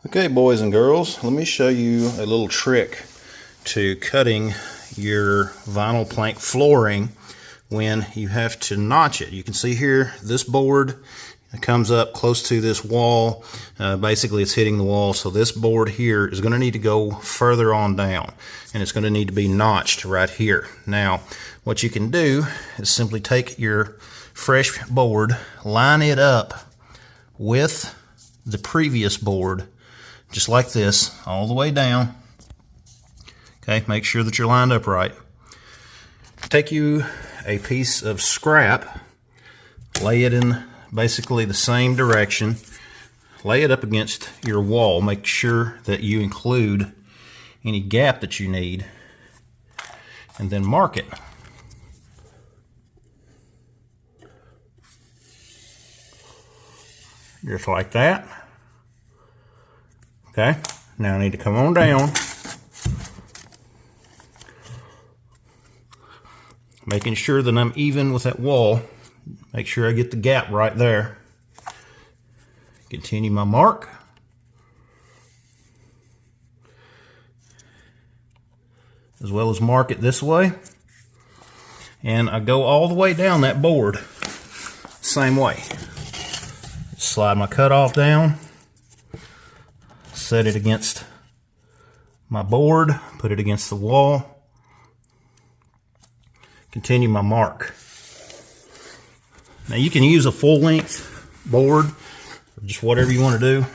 Okay, boys and girls, let me show you a little trick to cutting your vinyl plank flooring when you have to notch it. You can see here this board comes up close to this wall. Basically it's hitting the wall, so this board here is going to need to go further on down, and it's going to need to be notched right here. Now what you can do is simply take your fresh board, line it up with the previous board just like this, all the way down. Okay, make sure that you're lined up right. Take you a piece of scrap, lay it in basically the same direction, lay it up against your wall, make sure that you include any gap that you need, and then mark it. Just like that. Okay, now I need to come on down, making sure that I'm even with that wall. Make sure I get the gap right there. Continue my mark. As well as mark it this way. And I go all the way down that board, same way. Slide my cutoff down. Set it against my board, put it against the wall, continue my mark. Now you can use a full length board, or just whatever you want to do.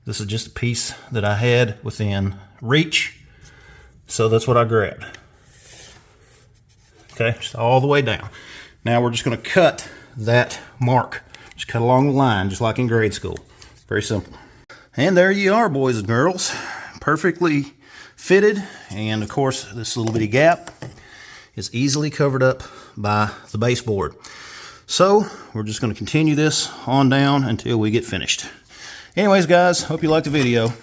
This is just a piece that I had within reach, so that's what I grabbed. Okay, just all the way down. Now we're just going to cut that mark. Just cut along the line, just like in grade school. Very simple. And there you are, boys and girls, perfectly fitted, and of course this little bitty gap is easily covered up by the baseboard. So we're just going to continue this on down until we get finished. Anyways guys, hope you liked the video.